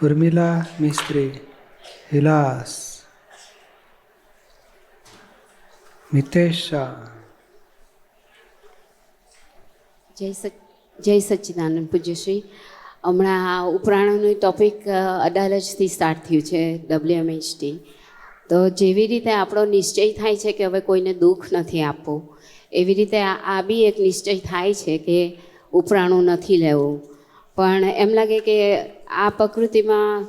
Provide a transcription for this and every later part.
ઉર્મિલા મિસ્ત્રી, વિલાસ, મિતેશ શાહ. જય સચ્ચિદાનંદ પૂજ્યશ્રી. હમણાં ઉપરાણોનું topic અડાલજથી start થયું છે, WMHT. તો જેવી રીતે આપણો નિશ્ચય થાય છે કે હવે કોઈને દુઃખ નથી આપવું, એવી રીતે આ બી એક નિશ્ચય થાય છે કે ઉપરાણું નથી લેવું. પણ એમ લાગે કે આ પ્રકૃતિમાં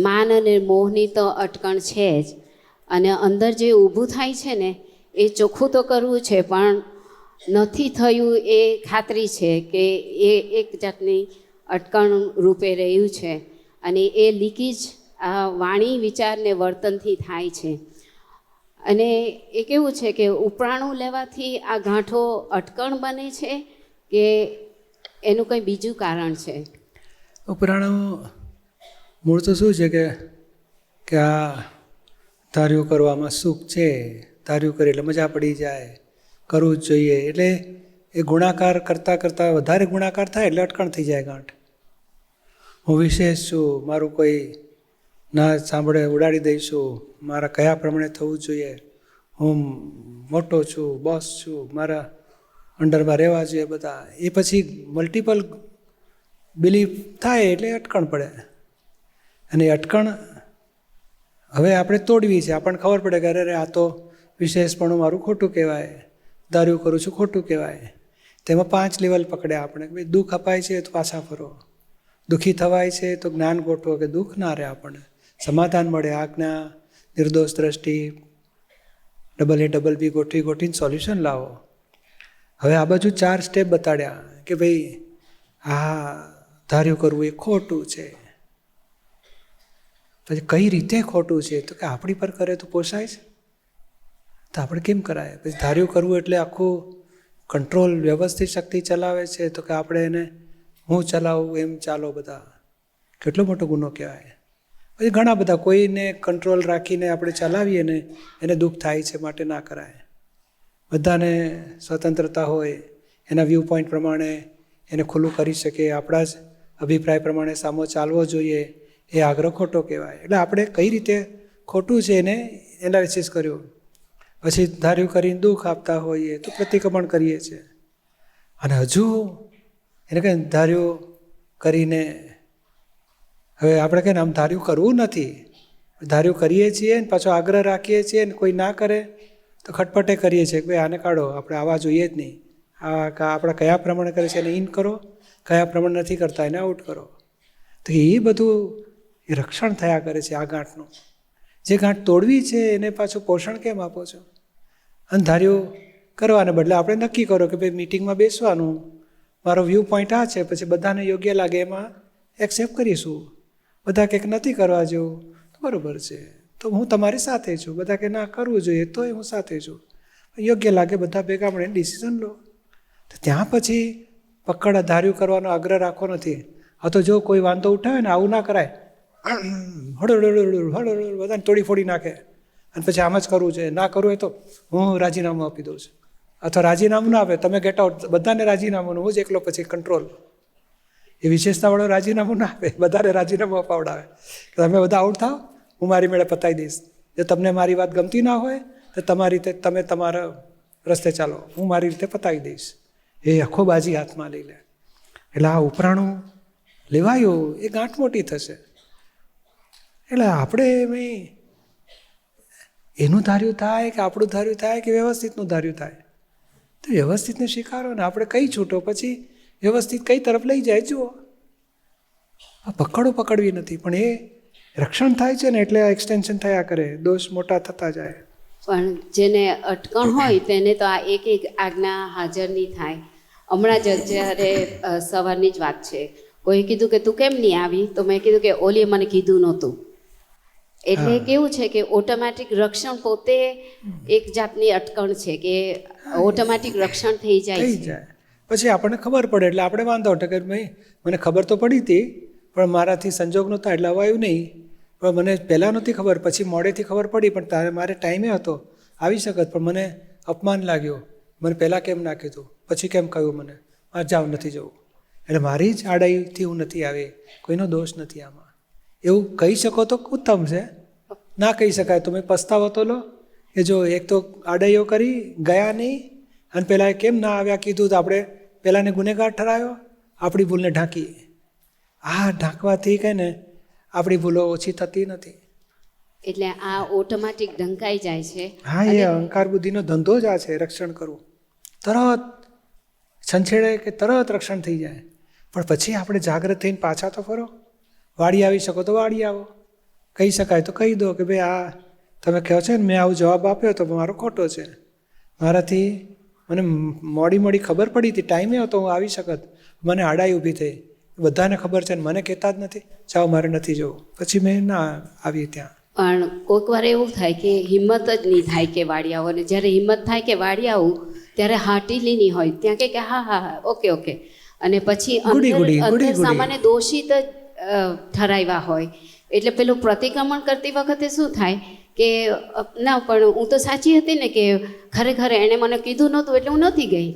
માન અને મોહની તો અટકણ છે જ, અને અંદર જે ઊભું થાય છે ને એ ચોખ્ખું તો કરવું છે, પણ નથી થયું એ ખાતરી છે કે એ એક જાતની અટકણ રૂપે રહ્યું છે, અને એ લીકેજ આ વાણી વિચાર ને વર્તનથી થાય છે. અને એ કેવું છે કે ઉપરાણું લેવાથી આ ગાંઠો અટકણ બને છે કે એનું કંઈ બીજું કારણ છે? ઉપરાણું મૂળ તો શું છે કે આ ધાર્યું કરવામાં સુખ છે, ધાર્યું કરે એટલે મજા પડી જાય, કરવું જ જોઈએ. એટલે એ ગુણાકાર કરતાં વધારે ગુણાકાર થાય એટલે અટકણ થઈ જાય ગાંઠ. હું વિશેષ છું, મારું કોઈ ના સાંભળે ઉડાડી દઈશું, મારા કયા પ્રમાણે થવું જોઈએ, હું મોટો છું, બોસ છું, મારા અંડરમાં રહેવા જોઈએ બધા. એ પછી મલ્ટિપલ બિલીફ થાય એટલે અટકણ પડે. અને અટકણ હવે આપણે તોડવી છે. આપણને ખબર પડે કે અરે આ તો વિશેષપણું મારું ખોટું કહેવાય, ધાર્યું કરું છું ખોટું કહેવાય. તેમાં 5 લેવલ પકડ્યા આપણે કે ભાઈ દુઃખ અપાય છે તો પાછા ફરો, દુઃખી થવાય છે તો જ્ઞાન ગોઠવો કે દુઃખ ના રહે, આપણને સમાધાન મળે, આજ્ઞા, નિર્દોષ દ્રષ્ટિ, AA ગોઠવીને સોલ્યુશન લાવો. હવે આ બાજુ 4 સ્ટેપ બતાડ્યા કે ભાઈ આ ધાર્યું કરવું એ ખોટું છે. પછી કઈ રીતે ખોટું છે તો કે આપણી પર કરે તો પોસાય છે, તો આપણે કેમ કરાય? પછી ધાર્યું કરવું એટલે આખું કંટ્રોલ વ્યવસ્થિત શક્તિ ચલાવે છે, તો કે આપણે એને હું ચલાવું એમ ચાલો બધા, કેટલો મોટો ગુનો કહેવાય. પછી ઘણા બધા કોઈને કંટ્રોલ રાખીને આપણે ચલાવીએ ને એને દુઃખ થાય છે, માટે ના કરાય. બધાને સ્વતંત્રતા હોય, એના વ્યૂ પોઈન્ટ પ્રમાણે એને ખુલ્લું કરી શકે, આપણા જ અભિપ્રાય પ્રમાણે સામો ચાલવો જોઈએ, એ આગ્રહ ખોટો કહેવાય. એટલે આપણે કઈ રીતે ખોટું છે એને એનાલિસિસ કર્યું, પછી ધાર્યું કરીને દુઃખ આપતા હોઈએ તો પ્રતિક્રમણ કરીએ છીએ. અને હજુ એને કંઈ ધાર્યું કરીને હવે આપણે કંઈ આમ ધાર્યું કરવું નથી, ધાર્યું કરીએ છીએ ને પાછો આગ્રહ રાખીએ છીએ ને કોઈ ના કરે તો ખટપટે કરીએ છીએ કે ભાઈ આને કાઢો, આપણે આવા જોઈએ જ નહીં, આપણે કયા પ્રમાણે કરે છે એને ઇન કરો, કયા પ્રમાણે નથી કરતા એને આઉટ કરો. તો એ બધું એ રક્ષણ થયા કરે છે આ ગાંઠનું. જે ગાંઠ તોડવી છે એને પાછું પોષણ કેમ આપો છો? અને ધાર્યું કરવાને બદલે આપણે નક્કી કરો કે ભાઈ મીટિંગમાં બેસવાનું, મારો વ્યૂ પોઈન્ટ આ છે, પછી બધાને યોગ્ય લાગે એમાં એક્સેપ્ટ કરીશું. બધા કંઈક નથી કરવા જેવું તો બરાબર છે, તો હું તમારી સાથે છું. બધા કે ના કરવું જોઈએ તોય હું સાથે છું. યોગ્ય લાગે બધા ભેગા મળીને ડિસિઝન લો. તો ત્યાં પછી પકડ ધાર્યું કરવાનો આગ્રહ રાખવો નથી. આ તો જો કોઈ વાંધો ઉઠાવે ને આવું ના કરાય, હળો બધાને તોડી ફોડી નાખે અને પછી આમ જ કરવું છે, ના કરવું હોય તો હું રાજીનામું આપી દઉં છું, અથવા રાજીનામું ના આપે તમે ગેટ આઉટ, બધાને રાજીનામું, હું જ એકલો પછી કંટ્રોલ. એ વિશેષતાવાળો રાજીનામું ના આપે, બધાને રાજીનામું અપાવડાવે કે તમે બધા આઉટ થાવ, હું મારી મેળે પતાવી દઈશ. જો તમને મારી વાત ગમતી ના હોય તો તમારી રીતે તમે તમારા રસ્તે ચાલો, હું મારી રીતે પતાવી દઈશ. એ આખો બાજી હાથમાં લઈ લે. એટલે આ ઉપરાણું લેવાયું એ ગાંઠ મોટી થશે. એટલે આપણે એનું ધાર્યું થાય કે આપણું ધાર્યું થાય કે વ્યવસ્થિતનું ધાર્યું થાય, તો વ્યવસ્થિતને સ્વીકારો ને આપણે કઈ છૂટો પછી વ્યવસ્થિત કઈ તરફ લઈ જાય જુઓ. પકડવી નથી, પણ એ રક્ષણ થાય છે ને એટલે એક્સટેન્શન થયા કરે, દોષ મોટા થતા જાય. પણ જેને અટકણ હોય તેને તો આ એક આજ્ઞા હાજર નહીં થાય. હમણાં જ જ્યારે સવારની જ વાત છે, કોઈ કીધું કે તું કેમ નહીં આવી, તો મેં કીધું કે ઓલીએ મને કીધું નહોતું. એટલે કેવું છે કે ઓટોમેટિક રક્ષણ પોતે એક જાતની અટકણ છે કે ઓટોમેટિક રક્ષણ થઈ જાય છે. પછી આપણને ખબર પડે એટલે આપણે વાંધો કે ભાઈ મને ખબર તો પડી હતી પણ મારાથી સંજોગ નહોતા એટલે અવાયું નહીં, પણ મને પહેલાં નહોતી ખબર, પછી મોડેથી ખબર પડી, પણ તારે મારે ટાઈમે હતો આવી શકત, પણ મને અપમાન લાગ્યું, મને પહેલાં કેમ ના કીધું, પછી કેમ કહ્યું મને, જાવ નથી જવું. એટલે મારી જ આડાઈથી હું નથી આવી, કોઈનો દોષ નથી આમાં. એવું કહી શકો તો ઉત્તમ છે, ના કહી શકાય તો મેં પસ્તાવો તો લો કે જો એક તો આડાઈઓ કરી ગયા નહીં, અને પેલા કેમ ના આવ્યા કીધું તો આપણે પેલાને ગુનેગાર ઠરાયો, આપણી ભૂલને ઢાંકી. આ ઢાંકવાથી કહે ને આપણી ભૂલો ઓછી થતી નથી. એટલે આ ઓટોમેટિક ઢંકાઈ જાય છે. હા, એ અહંકાર બુદ્ધિનો ધંધો જ આ છે, રક્ષણ કરવું. તરત છંછેડે કે તરત રક્ષણ થઈ જાય. પણ પછી આપણે જાગૃત થઈને પાછા તો ફરો. વાડી આવી શકો તો વાડી આવો, કહી શકાય તો કહી દો કે ભાઈ આ તમે કહો છો ને મેં આવો જવાબ આપ્યો તો મારો ખોટો છે, મારાથી મને મોડી ખબર પડી હતી, ટાઈમે હતો હું આવી શકત, મને આડાઈ ઊભી થઈ, બધાને ખબર છે ને મને કહેતા જ નથી, ચાલો મારે નથી જવું, પછી મેં ના આવી ત્યાં. પણ કોઈક વાર એવું થાય કે હિંમત જ નહીં થાય કે વાડી આવો, અને જ્યારે હિંમત થાય કે વાડી આવું ત્યારે હાટીલી નહીં હોય, ત્યાં કે હા હા ઓકે ઓકે, અને પછી અંદર સામાન્ય દોષિત જ ઠરાવ્યા હોય. એટલે પેલું પ્રતિક્રમણ કરતી વખતે શું થાય કે ના પણ હું તો સાચી હતી ને, કે ખરેખર એણે મને કીધું નહોતું એટલે હું નહોતી ગઈ.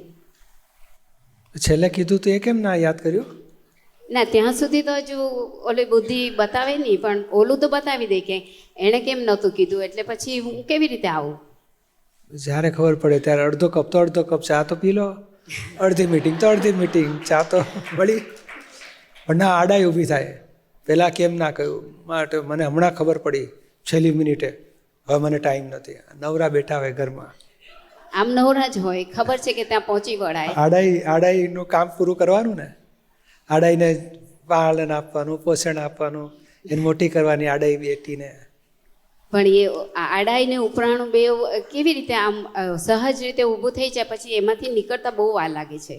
છેલ્લે કીધું તો એ કેમ ના યાદ કર્યું? ના, ત્યાં સુધી તો હજુ ઓલી બુદ્ધિ બતાવે નહીં, પણ ઓલું તો બતાવી દે કે એણે કેમ નહોતું કીધું, એટલે પછી હું કેવી રીતે આવું? જ્યારે ખબર પડે ત્યારે અડધો કપ તો અડધો કપ ચા તો પી લો, અડધી મીટિંગ તો અડધી મીટિંગ, ચા તો વળી. પણ ના આડાઈ ઊભી થાય, પહેલાં કેમ ના કહ્યું, માટે મને હમણાં ખબર પડી છેલ્લી મિનિટે, હવે મને ટાઈમ નથી. નવરા બેઠા હોય ઘરમાં, આમ નવરા જ હોય, ખબર છે કે ત્યાં પહોંચી વળાય. આડાઈનું કામ પૂરું કરવાનું ને, આડાઈને પાલન આપવાનું, પોષણ આપવાનું, એને મોટી કરવાની આડાઈ બેટીને. પણ એ આડાઈ ને ઉપરાણું બે કેવી રીતે આમ સહજ રીતે ઊભું થઈ જાય, પછી એમાંથી નીકળતા બહુ વાર લાગે છે.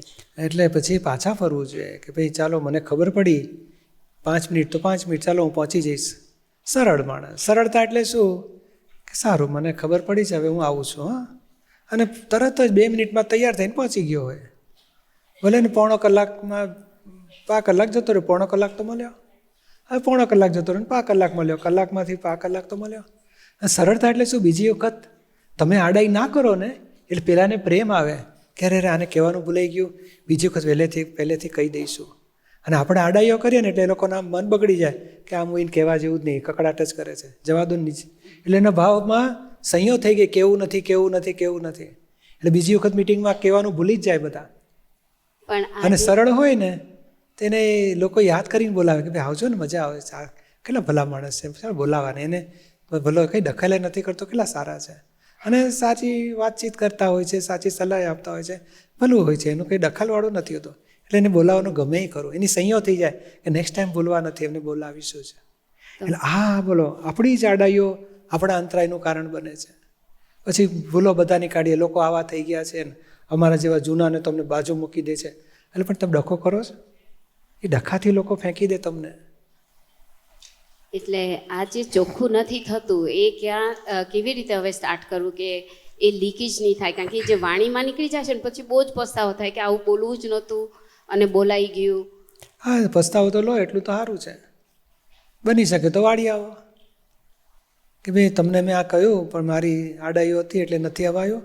એટલે પછી પાછા ફરવું જોઈએ કે ભાઈ ચાલો મને ખબર પડી 5 મિનિટ તો 5 મિનિટ, ચાલો હું પહોંચી જઈશ. સરળ માણસ. સરળતા એટલે શું કે સારું મને ખબર પડી છે, હવે હું આવું છું, હા, અને તરત જ 2 મિનિટમાં તૈયાર થઈને પહોંચી ગયો હોય. ભલે ને પોણો કલાકમાં 5 કલાક જતો રહ્યો, પોણો કલાક તો મળ્યો. હવે પોણો કલાક જતો રહ્યો ને 5 કલાક મળ્યો, કલાકમાંથી 5 કલાક તો મળ્યો. સરળતા એટલે શું, બીજી વખત તમે આડાઈ ના કરો ને એટલે પેલાને પ્રેમ આવે કે અરે આને કહેવાનું ભૂલાઈ ગયું, બીજી વખત પહેલેથી કહી દઈશું. અને આપણે આડાઈઓ કરીએ ને એટલે એ લોકોના મન બગડી જાય કે આમ એને કહેવા જેવું જ નહીં, કકડાટ જ કરે છે, જવા દો નીચે. એટલે એના ભાવમાં સંયો થઈ ગઈ, કેવું નથી કેવું નથી કેવું નથી, એટલે બીજી વખત મિટિંગમાં કહેવાનું ભૂલી જ જાય બધા. અને સરળ હોય ને તેને લોકો યાદ કરીને બોલાવે કે ભાઈ આવજો ને, મજા આવે છે, કેટલા ભલા માણસ છે, ચાલ બોલાવાને, એને ભલો કંઈ દખલે નથી કરતો, કેટલા સારા છે, અને સાચી વાતચીત કરતા હોય છે, સાચી સલાહ આપતા હોય છે, ભલું હોય છે, એનું કંઈ દખલવાળું નથી હોતું. એટલે એને બોલાવવાનું ગમે એ ખરું, એની સંયો થઈ જાય કે નેક્સ્ટ ટાઈમ ભૂલવા નથી, એમને બોલાવીશું છે. એટલે બોલો આપણી જ આડાઈઓ આપણા અંતરાયનું કારણ બને છે. પછી ભૂલો બધાની કાઢીએ, લોકો આવા થઈ ગયા છે ને અમારા જેવા જૂનાને તમને બાજુ મૂકી દે છે, એટલે પણ તમે ડખો કરો છો, એ ડખાથી લોકો ફેંકી દે તમને. એટલે આ જે ચોખ્ખું નથી થતું એ કેવી રીતે હવે સ્ટાર્ટ કરવું કે એ લીકેજ નહીં થાય? કારણ કે જે વાણીમાં નીકળી જાય છે ને પછી બહુ જ પસ્તાવો થાય કે આવું બોલવું જ નહોતું અને બોલાઈ ગયું. હા, પસ્તાવો તો લો એટલું તો સારું છે. બની શકે તો વાળી આવો કે ભાઈ તમને મેં આ કહ્યું પણ મારી આડાઈઓ હતી એટલે નથી અવાયો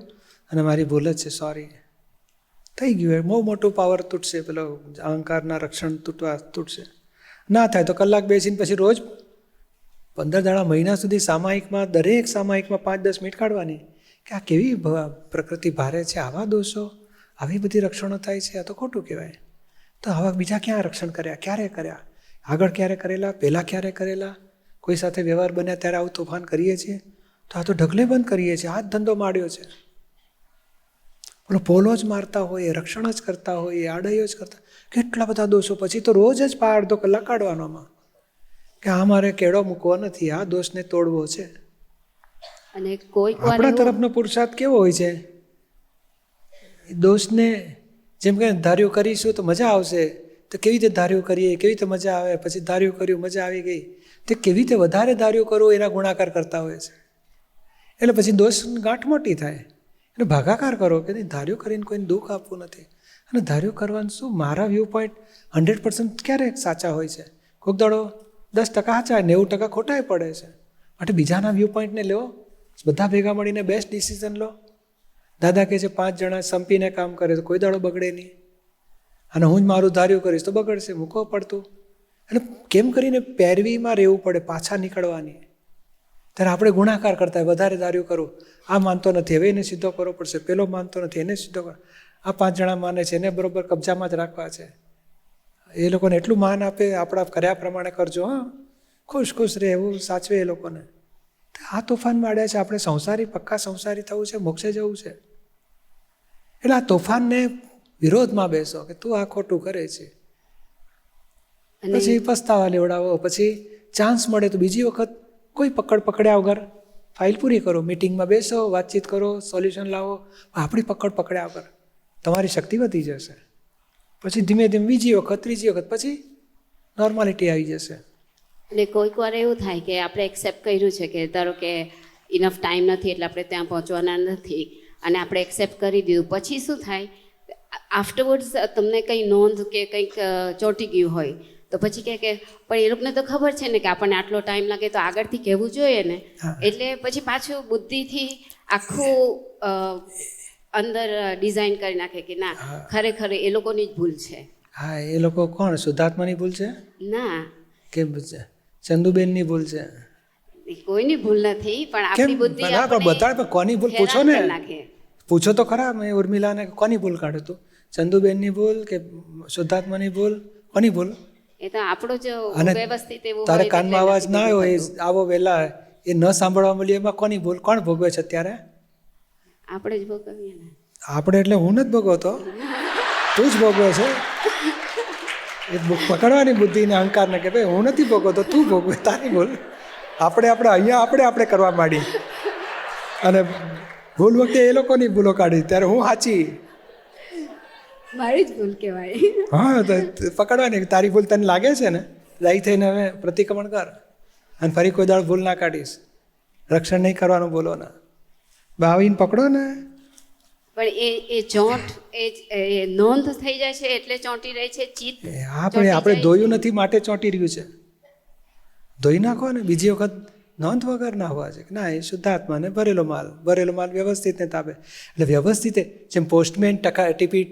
અને મારી ભૂલ જ છે, સોરી. થઈ ગયું, બહુ મોટું પાવર તૂટશે, પેલો અહંકારના રક્ષણ તૂટશે. ના થાય તો કલાક બેસીને પછી રોજ 15 દાડા મહિના સુધી સામાયિકમાં, દરેક સામાયિકમાં 5-10 મિનિટ કાઢવાની કે આ કેવી પ્રકૃતિ ભારે છે, આવા દોષો, આવી બધી રક્ષણો થાય છે, આ તો ખોટું કહેવાય. તો આવા બીજા ક્યાં રક્ષણ કર્યા, ક્યારે કર્યા, આગળ ક્યારે કરેલા, પહેલાં ક્યારે કરેલા, કોઈ સાથે વ્યવહાર બન્યા ત્યારે આવું તોફાન કરીએ છીએ, તો આ તો ઢગલે બંધ કરીએ છીએ, આ જ ધંધો માંડ્યો છે. બોલો પોલો જ મારતા હોય, રક્ષણ જ કરતા હોય, આડાઈઓ જ કરતા, કેટલા બધા દોષો. પછી તો રોજ જ અડધો કલાક કાઢવાનોમાં કે આ મારે કેળો મૂકવો નથી, આ દોષને તોડવો છે. અને કોઈ આપણા તરફનો પુરુષાર્થ કેવો હોય છે, દોષને જેમ કે ધાર્યું કરીશું તો મજા આવશે, તો કેવી રીતે ધાર્યું કરીએ, કેવી રીતે મજા આવે, પછી ધાર્યું કર્યું મજા આવી ગઈ, તે કેવી રીતે વધારે ધાર્યું કરવું એના ગુણાકાર કરતા હોય છે. એટલે પછી દોષ ગાંઠ મોટી થાય, એટલે ભાગાકાર કરો કે નહીં, ધાર્યું કરીને કોઈને દુઃખ આપવું નથી. અને ધાર્યું કરવાનું શું, મારા વ્યૂ પોઈન્ટ 100% ક્યારે સાચા હોય છે, કોઈક દાડો 10% સાચા, 90% ખોટાય પડે છે. માટે બીજાના વ્યૂ પોઈન્ટને લો, બધા ભેગા મળીને બેસ્ટ ડિસિઝન લો. દાદા કહે છે 5 જણા સંપીને કામ કરે તો કોઈ દાડો બગડે નહીં, અને હું જ મારું ધાર્યું કરીશ તો બગડશે, મૂકો પડતું. અને કેમ કરીને પેરવીમાં રહેવું પડે, પાછા નીકળવાની. ત્યારે આપણે ગુણાકાર કરતા હોય, વધારે ધાર્યું કરું, આ માનતો નથી હવે એને સીધો કરવો પડશે, પેલો માનતો નથી એને સીધો કરો, આ 5 જણા માને છે એને બરોબર કબજામાં જ રાખવા છે. એ લોકોને એટલું માન આપે, આપણા કર્યા પ્રમાણે કરજો, હા, ખુશ ખુશ રહે એવું સાચવે એ લોકોને. આ તોફાન માંડ્યા છે. આપણે સંસારી, પક્કા સંસારી થવું છે, મોક્ષે જવું છે. એટલે આ તોફાનને વિરોધમાં બેસો કે તું આ ખોટું કરે છે, પછી પસ્તાવા લેવડાવો, પછી ચાન્સ મળે તો બીજી વખત કોઈ પકડ્યા વગર ફાઇલ પૂરી કરો, મિટિંગમાં બેસો, વાતચીત કરો, સોલ્યુશન લાવો. આપણી પકડ્યા વગર તમારી શક્તિ વધી જશે. પછી ધીમે ધીમે બીજી વખત, ત્રીજી વખત, પછી નોર્માલિટી આવી જશે. અને કોઈક વાર એવું થાય કે આપણે એક્સેપ્ટ કર્યું છે કે ધારો કે ઇનફ ટાઈમ નથી એટલે આપણે ત્યાં પહોંચવાના નથી, અને આપણે એક્સેપ્ટ કરી દીધું, પછી શું થાય આફ્ટરવર્ડ્સ તમને કંઈ નોંધ કે કંઈક ચોંટી ગયું હોય તો પછી કે પણ એ લોકોને તો ખબર છે ને કે આપણને આટલો ટાઈમ લાગે તો આગળથી કહેવું જોઈએ ને. એટલે પછી પાછું બુદ્ધિથી આખું અંદર ડિઝાઇન કરી નાખે કે ના, ખરેખર એ લોકોની જ ભૂલ છે. હા, એ લોકો કોણ? શુદ્ધાત્માની ભૂલ છે ના, કે ચંદુબેનની ભૂલ છે? કોઈની ભૂલ નથી, પણ આપણી બુદ્ધિ બધા કોની ભૂલ પૂછો ને, પૂછો તો ખરા. મેં ઉર્મિલાને કોની ભૂલ કાઢ્યું તું? ચંદુબેનની ભૂલ કે શુદ્ધાત્માની ભૂલ? કોની ભૂલ? એ તો આપણો જ વ્યવસ્થિત એવું તારે કાનમાં અવાજ ના આવ્યો, એ આવો વહેલા એ ન સાંભળવા મળ્યું, એમાં કોની ભૂલ? કોણ ભોગવે છે અત્યારે? આપણે જ ભોગવીએ ને. આપણે એટલે હું નથી ભોગવતો, તું જ ભોગવે છે. એ પકડવાની બુદ્ધિને અહંકારને કે ભાઈ હું નથી ભોગવતો, તું ભોગવે, તારી ભૂલ. આપણે કરવા માંડી, અને ભૂલ વખતે એ લોકોની ભૂલો કાઢી, ત્યારે હું સાચી. મારી જ ભૂલ કહેવાય. હા, તો પકડવાની, તારી ભૂલ તને લાગે છે ને, દાયી થઈને હવે પ્રતિક્રમણ કર, અને ફરી કોઈ દાળ ભૂલ ના કાઢીશ. રક્ષણ નહીં કરવાનું બોલો ના, આવીને પકડો ને. પણ એ ચોંટ એ નોંધ થઈ જાય છે એટલે ચોંટી રહી છે ચિત્ત. આપણે ધોયું નથી માટે ચોંટી રહ્યું છે. ધોઈ નાખો ને, બીજી વખત નોંધ વગર ના હોવા છે કે ના, એ શુદ્ધાત્માને ભરેલો માલ વ્યવસ્થિત ને તાબે. એટલે વ્યવસ્થિત જેમ પોસ્ટમેન ટિકિટ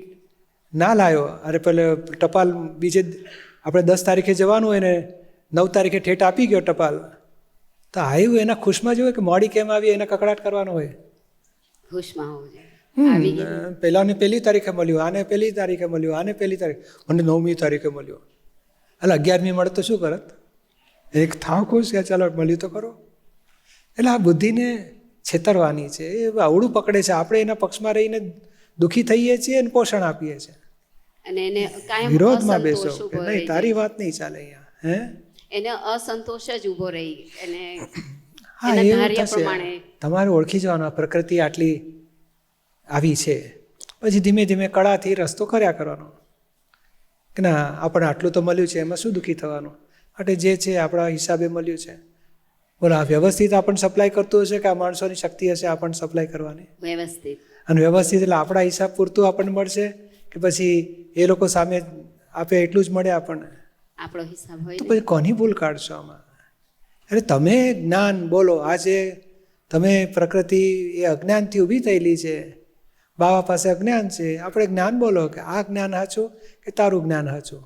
ના લાવ્યો, અરે પેલે ટપાલ બીજે આપણે 10 તારીખે જવાનું હોય ને 9 તારીખે ઠેઠ આપી ગયો ટપાલ, તો આવ્યું એના ખુશમાં જ હોય કે મોડી કેમ આવી એના કકડાટ કરવાનો હોય? ખુશમાં હોવું જોઈએ. પેલાને 1 તારીખે મળ્યું, આને 1 તારીખે મળ્યું, આને 1 તારીખે, મને 9મી તારીખે મળ્યો. એટલે 11મી મળે તો શું કરત? એક થાવ ખુશ કે ચાલો મળ્યું તો કરો. એટલે આ બુદ્ધિને છેતરવાની છે, એ આવડું પકડે છે. આપણે એના પક્ષમાં રહીને દુઃખી થઈએ છીએ અને પોષણ આપીએ છીએ. અને એને કાયમ વિરોધમાં બેસો કે નહીં, તારી વાત નહીં ચાલે અહીંયા, હે? એને અસંતોષ જ ઊભો રહી, અને હા, એવું થશે. તમારે ઓળખી જવાનું પ્રકૃતિ આટલી આવી છે, પછી ધીમે ધીમે કળાથી રસ્તો કર્યા કરવાનો કે ના, આપણે આટલું તો મળ્યું છે, એમાં શું દુઃખી થવાનું? એટલે જે છે આપણા હિસાબે મળ્યું છે. બોલો, આ વ્યવસ્થિત આપણને સપ્લાય કરતું હશે કે આ માણસોની શક્તિ હશે આપણને સપ્લાય કરવાની? વ્યવસ્થિત. અને વ્યવસ્થિત એટલે આપણા હિસાબ પૂરતું આપણને મળશે કે પછી એ લોકો સામે આપે એટલું જ મળે આપણને? આપણો હિસાબ હોય. તો પછી કોની ભૂલ કાઢશો આમાં? અરે તમે જ્ઞાન બોલો, આજે તમે પ્રકૃતિ એ અજ્ઞાનથી ઊભી થયેલી છે, બાવા પાસે અજ્ઞાન છે, આપણે જ્ઞાન બોલો કે આ જ્ઞાન સાચું કે તારું જ્ઞાન સાચું.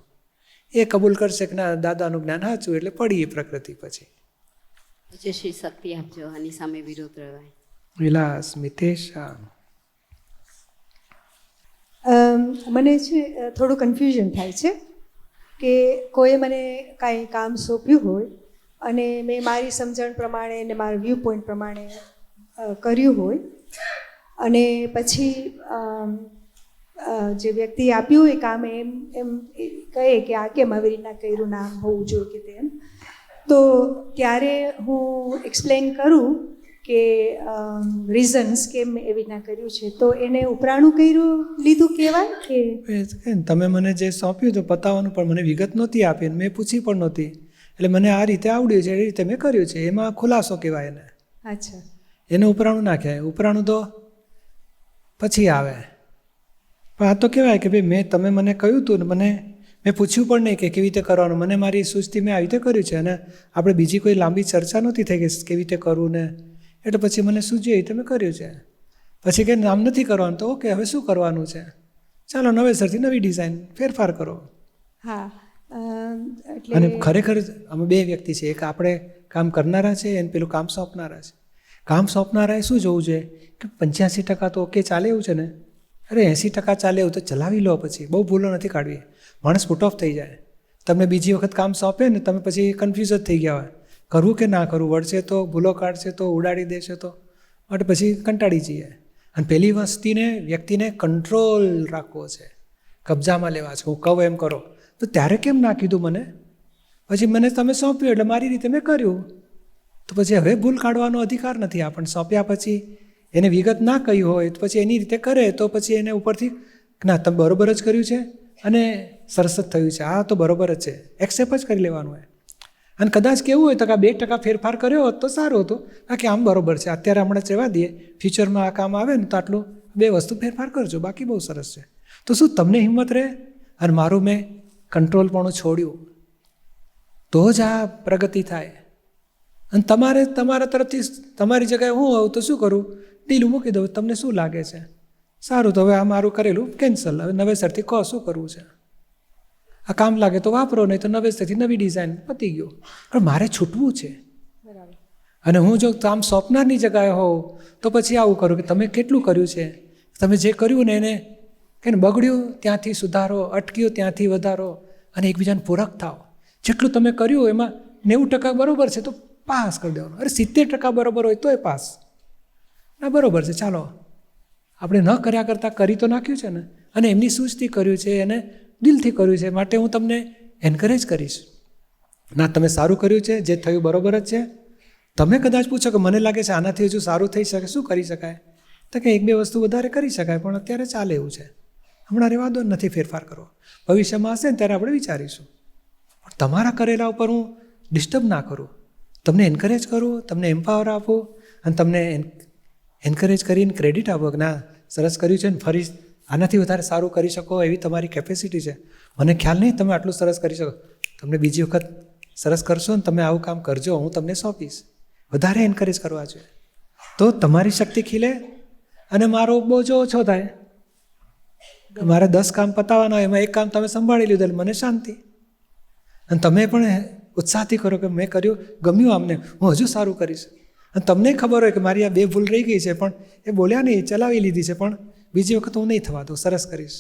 એ કબૂલ કરશે કે ના, દાદાનું જ્ઞાન સાચું, એટલે પડી પ્રકૃતિ. પછી શ્રી શક્તિ આપજો, આની સામે વિરોધ રહેવાય. વિલાસ મિતેશ. મને છે થોડું કન્ફ્યુઝન થાય છે કે કોઈ મને કાંઈ કામ સોંપ્યું હોય અને મેં મારી સમજણ પ્રમાણે અને મારા વ્યૂ પોઈન્ટ પ્રમાણે કર્યું હોય, અને પછી જે વ્યક્તિ આપ્યું હોય કામ એમ કહે કે આ કેમ આવી રીતના કર્યું, ના હોવું જોઈએ કે તેમ, તો ત્યારે હું એક્સપ્લેન કરું કે રીઝન્સ કેમ એવી રીતના કર્યું છે, તો એને ઉપરાણું કર્યું લીધું કહેવાય કે? તમે મને જે સોંપ્યું તો પતાવવાનું, પણ મને વિગત નહોતી આપી, મેં પૂછી પણ નહોતી, એટલે મને આ રીતે આવડ્યું છે, એ રીતે મેં કર્યું છે, એમાં ખુલાસો કહેવાય એને. અચ્છા, એને ઉપરાણું ના કહેવાય. ઉપરાણું તો પછી આવે. પણ આ તો કહેવાય કે ભાઈ તમે મને કહ્યું હતું ને, મેં પૂછ્યું પણ નહીં કે કેવી રીતે કરવાનું, મને મારી સૂઝથી મેં આવી રીતે કર્યું છે, અને આપણે બીજી કોઈ લાંબી ચર્ચા નહોતી થઈ કે કેવી રીતે કરવું ને, એટલે પછી મને સૂઝ્યું એ રીતે મેં કર્યું છે. પછી કે નામ નથી કરવાનું, તો ઓકે, હવે શું કરવાનું છે, ચાલો નવેસરથી નવી ડિઝાઇન ફેરફાર કરો. હા, એટલે અને ખરેખર અમે બે વ્યક્તિ છે, એક આપણે કામ કરનારા છે અને પેલું કામ સોંપનારા છે. કામ સોંપનારાએ શું જોવું જોઈએ કે 85% તો ઓકે ચાલે એવું છે ને, અરે 80% ચાલે એવું તો ચલાવી લો, પછી બહુ ભૂલો નથી કાઢવી. માણસ પુટ ઓફ થઈ જાય. તમને બીજી વખત કામ સોંપે ને તમે પછી કન્ફ્યુઝ જ થઈ ગયા હોય, કરવું કે ના કરવું, વળશે તો, ભૂલો કાઢશે તો, ઉડાડી દેશે તો, માટે પછી કંટાળી જઈએ. અને પેલી વ્યક્તિને કંટ્રોલ રાખવો છે, કબજામાં લેવા છે. હું કહું એમ કરો. તો ત્યારે કેમ ના કીધું મને? પછી મને તમે સોંપ્યું એટલે મારી રીતે મેં કર્યું. તો પછી હવે ભૂલ કાઢવાનો અધિકાર નથી આપણને. સોંપ્યા પછી એને વિગત ના કહી હોય તો પછી એની રીતે કરે તો પછી એને ઉપરથી ના તમે બરોબર જ કર્યું છે અને સરસ જ થયું છે, આ તો બરોબર જ છે, એક્સેપ્ટ જ કરી લેવાનું હોય. અને કદાચ કેવું હોય તો કે 2% ફેરફાર કર્યો હોત તો સારું હતું, બાકી આમ બરોબર છે, અત્યારે હમણાં જવા દઈએ, ફ્યુચરમાં આ કામ આવે ને તો આટલું 2 વસ્તુ ફેરફાર કરજો, બાકી બહુ સરસ છે. તો શું તમને હિંમત રહે? અને મારું મેં કંટ્રોલ પણ છોડ્યું, તો જ આ પ્રગતિ થાય. અને તમારા તરફથી તમારી જગ્યાએ હું આવું તો શું કરું? ઢીલું મૂકી દઉં. તમને શું લાગે છે? સારું, તો હવે આ મારું કરેલું કેન્સલ, હવે નવેસરથી કહો શું કરવું છે. આ કામ લાગે તો વાપરો, નહીં તો નવેસરથી નવી ડિઝાઇન, પતી ગયું. પણ મારે છૂટવું છે. અને હું જો કામ સોંપનારની જગ્યાએ હોઉં તો પછી આવું કરું કે તમે કેટલું કર્યું છે, તમે જે કર્યું ને એને કે બગડ્યું ત્યાંથી સુધારો, અટક્યું ત્યાંથી વધારો, અને એકબીજાને પૂરક થાવ. જેટલું તમે કર્યું એમાં 90% બરાબર છે તો પાસ કરી દેવાનું. અરે 70% બરાબર હોય તોય પાસ. ના બરાબર છે, ચાલો આપણે ન કર્યા કરતાં કરી તો નાખ્યું છે ને, અને એમની સૂઝથી કર્યું છે, એને દિલથી કર્યું છે, માટે હું તમને એન્કરેજ કરીશ. ના તમે સારું કર્યું છે, જે થયું બરાબર જ છે. તમે કદાચ પૂછો કે મને લાગે છે આનાથી હજુ સારું થઈ શકે, શું કરી શકાય? તો કે 1-2 વસ્તુ વધારે કરી શકાય, પણ અત્યારે ચાલે એવું છે, હમણાં રહેવા દો, નથી ફેરફાર કરો, ભવિષ્યમાં હશે ને ત્યારે આપણે વિચારીશું. પણ તમારા કરેલા ઉપર હું ડિસ્ટર્બ ના કરું, તમને એન્કરેજ કરું, તમને એમ્પાવર આપું, અને તમને એન્કરેજ કરીને ક્રેડિટ આપો કે ના સરસ કર્યું છે ને, ફરી આનાથી વધારે સારું કરી શકો એવી તમારી કેપેસિટી છે. મને ખ્યાલ નહીં તમે આટલું સરસ કરી શકો, તમને બીજી વખત સરસ કરશો ને તમે આવું કામ કરજો, હું તમને સોંપીશ. વધારે એન્કરેજ કરવા જોઈએ તો તમારી શક્તિ ખીલે અને મારો બોજો ઓછો થાય. મારે 10 કામ પતાવવાના હોય, એમાં 1 કામ તમે સંભાળી લીધું એટલે મને શાંતિ. અને તમે પણ ઉત્સાહથી કરો કે મેં કર્યું, ગમ્યું આમને, હું હજુ સારું કરીશ. અને તમને ખબર હોય કે મારી આ 2 ભૂલ રહી ગઈ છે, પણ એ બોલ્યા નહીં, ચલાવી લીધી છે, પણ બીજી વખત હું નહીં થવા દઉં, સરસ કરીશ.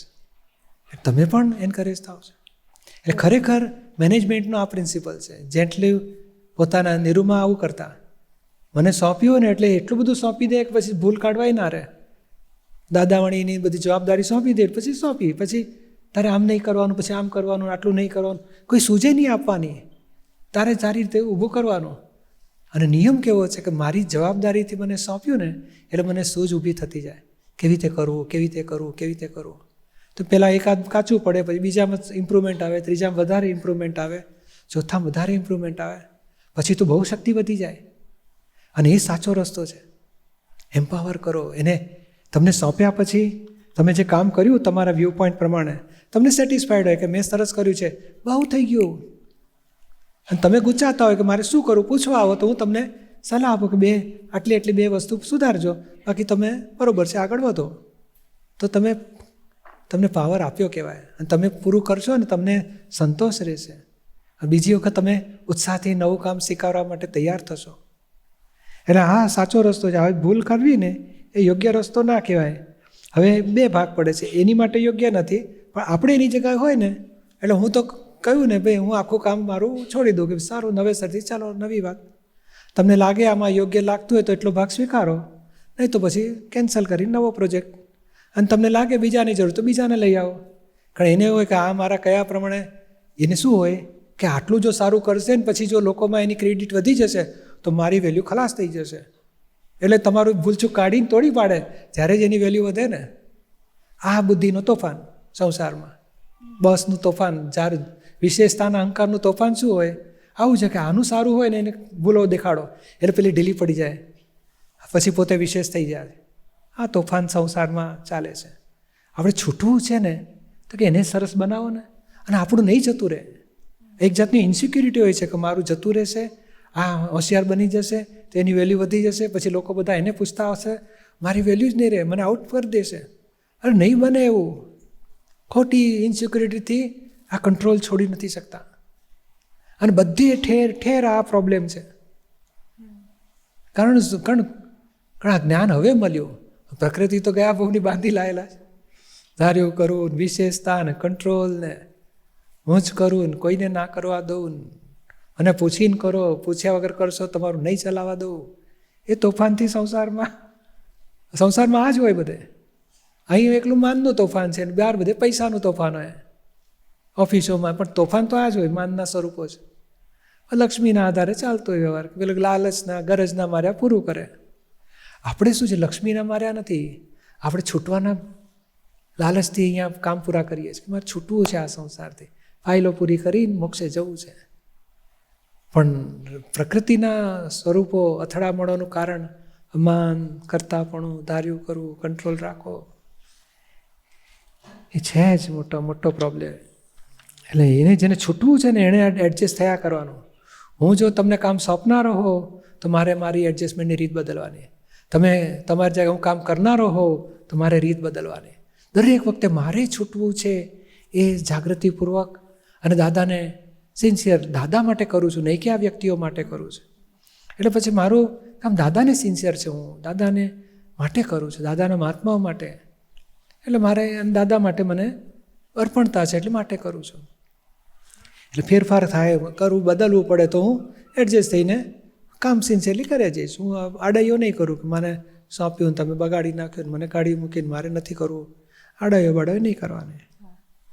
તમે પણ એન્કરેજ થાવ છો. એટલે ખરેખર મેનેજમેન્ટનો આ પ્રિન્સિપલ છે. જેટલું પોતાના નિરૂમાં આવું કરતા, મને સોંપ્યું ને એટલે એટલું બધું સોંપી દે કે પછી ભૂલ કાઢવાય ના રહે. દાદાવણીની બધી જવાબદારી સોંપી દે, પછી તારે આમ નહીં કરવાનું, પછી આમ કરવાનું, આટલું નહીં કરવાનું, કોઈ સૂઝે નહીં આપવાની, તારે સારી રીતે ઊભું કરવાનું. અને નિયમ કેવો છે કે મારી જવાબદારીથી મને સોંપ્યું ને એટલે મને સૂઝ ઊભી થતી જાય, કેવી રીતે કરવું, કેવી રીતે કરવું, કેવી રીતે કરવું. તો પહેલાં એકાદ કાચું પડે, પછી બીજામાં ઇમ્પ્રુવમેન્ટ આવે, ત્રીજામાં વધારે ઇમ્પ્રુવમેન્ટ આવે, ચોથામાં વધારે ઇમ્પ્રુવમેન્ટ આવે, પછી તો બહુ શક્તિ વધી જાય. અને એ સાચો રસ્તો છે. એમ્પાવર કરો એને. તમને સોંપ્યા પછી તમે જે કામ કર્યું તમારા વ્યૂ પોઈન્ટ પ્રમાણે તમને સેટિસ્ફાઈડ હોય કે મેં સરસ કર્યું છે, બહુ થઈ ગયું, અને તમે ગુચાતા હોય કે મારે શું કરવું, પૂછવા આવો તો હું તમને સલાહ આપું કે આટલી 2 વસ્તુ સુધારજો, બાકી તમે બરાબર છે, આગળ વધો. તો તમને પાવર આપ્યો કહેવાય. અને તમે પૂરું કરશો ને તમને સંતોષ રહેશે. બીજી વખત તમે ઉત્સાહથી નવું કામ સ્વીકારવા માટે તૈયાર થશો. એટલે હા સાચો રસ્તો છે. હવે ભૂલ કરવી ને એ યોગ્ય રસ્તો ના કહેવાય. હવે 2 ભાગ પડે છે, એની માટે યોગ્ય નથી, પણ આપણે એની જગ્યાએ હોય ને એટલે હું તો કહ્યું ને ભાઈ, હું આખું કામ મારું છોડી દઉં કે સારું નવેસરથી ચાલો નવી વાત. તમને લાગે આમાં યોગ્ય લાગતું હોય તો એટલો ભાગ સ્વીકારો, નહીં તો પછી કેન્સલ કરી નવો પ્રોજેક્ટ. અને તમને લાગે બીજાની જરૂર તો બીજાને લઈ આવો. કારણ એને હોય કે આ મારા કયા પ્રમાણે, એને શું હોય કે આટલું જો સારું કરશે ને પછી જો લોકોમાં એની ક્રેડિટ વધી જશે તો મારી વેલ્યુ ખલાસ થઈ જશે. એટલે તમારું ભૂલચૂક કાઢીને તોડી પાડે જ્યારે જ એની વેલ્યુ વધે ને. આ બુદ્ધિનું તોફાન સંસારમાં, બસનું તોફાન, જ્યારે વિશેષતાના અહંકારનું તોફાન શું હોય? આવું છે કે આનું સારું હોય ને એને ભૂલો દેખાડો એટલે પેલી ઢીલી પડી જાય, પછી પોતે વિશેષ થઈ જાય. આ તોફાન સંસારમાં ચાલે છે. આપણે છૂટવું છે ને તો કે એને સરસ બનાવો ને, અને આપણું નહીં જતું રહે. એક જાતની ઇન્સિક્યુરિટી હોય છે કે મારું જતું રહેશે, આ હોશિયાર બની જશે તો એની વેલ્યુ વધી જશે, પછી લોકો બધા એને પૂછતા હશે, મારી વેલ્યુ જ નહીં રહે, મને આઉટ કરી દેશે. અરે નહીં બને એવું. ખોટી ઇન્સિક્યુરિટીથી આ કંટ્રોલ છોડી નથી શકતા. અને બધી ઠેર ઠેર આ પ્રોબ્લેમ છે. કારણ આ જ્ઞાન હવે મળ્યું. પ્રકૃતિ તો ગયા બહુની બાંધી લાયેલા છે. ધાર્યું કરવું, વિશેષતા ને કંટ્રોલ ને હું જ કરું ને કોઈને ના કરવા દઉં, અને પૂછીને કરો, પૂછ્યા વગર કરશો તમારું નહીં ચલાવવા દઉં. એ તોફાનથી સંસારમાં આ જ હોય બધે. અહીં એકલું માનનું તોફાન છે ને બહાર બધે પૈસાનું તોફાન હોય ઓફિસોમાં, પણ તોફાન તો આ જ હોય, માનના સ્વરૂપો છે. લક્ષ્મીના આધારે ચાલતો હોય વ્યવહાર. પેલું લાલચના ગરજના માર્યા પૂરું કરે. આપણે શું છે, લક્ષ્મીના માર્યા નથી, આપણે છૂટવાના લાલચથી અહીંયા કામ પૂરા કરીએ છીએ કે મારે છૂટવું છે આ સંસારથી, ફાઇલો પૂરી કરીને મોક્ષે જવું છે. પણ પ્રકૃતિના સ્વરૂપો અથડામણોનું કારણ માન, કરતાપણું, ધાર્યું કરવું, કંટ્રોલ રાખો, એ છે જ મોટો પ્રોબ્લેમ. એટલે એને જેને છૂટવું છે ને એણે એડજસ્ટ થયા કરવાનું. હું જો તમને કામ સોંપનારો હો તો મારે મારી એડજસ્ટમેન્ટની રીત બદલવાની. તમે તમારી જગ્યાએ હું કામ કરનારો હો તો મારે રીત બદલવાની. દરેક વખતે મારે છૂટવું છે એ જાગૃતિપૂર્વક અને દાદાને સિન્સિયર દાદા માટે કરું છું, નહીં કે આ વ્યક્તિઓ માટે કરું છું. એટલે પછી મારું કામ દાદાને સિન્સિયર છે, હું દાદાને માટે કરું છું, દાદાના મહાત્માઓ માટે. એટલે મારે દાદા માટે મને અર્પણતા છે એટલે માટે કરું છું. એટલે ફેરફાર થાય, કરવું બદલવું પડે તો હું એડજસ્ટ થઈને કામ સિન્સિયરલી કરે જઈશ. હું આડાઈઓ નહીં કરું કે મને સોંપ્યું તમે બગાડી નાખ્યું, મને કાઢી મૂકીને મારે નથી કરવું. આડાઈઓ બાડાઈઓ નહીં કરવાની.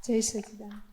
જય સચિદાનંદ.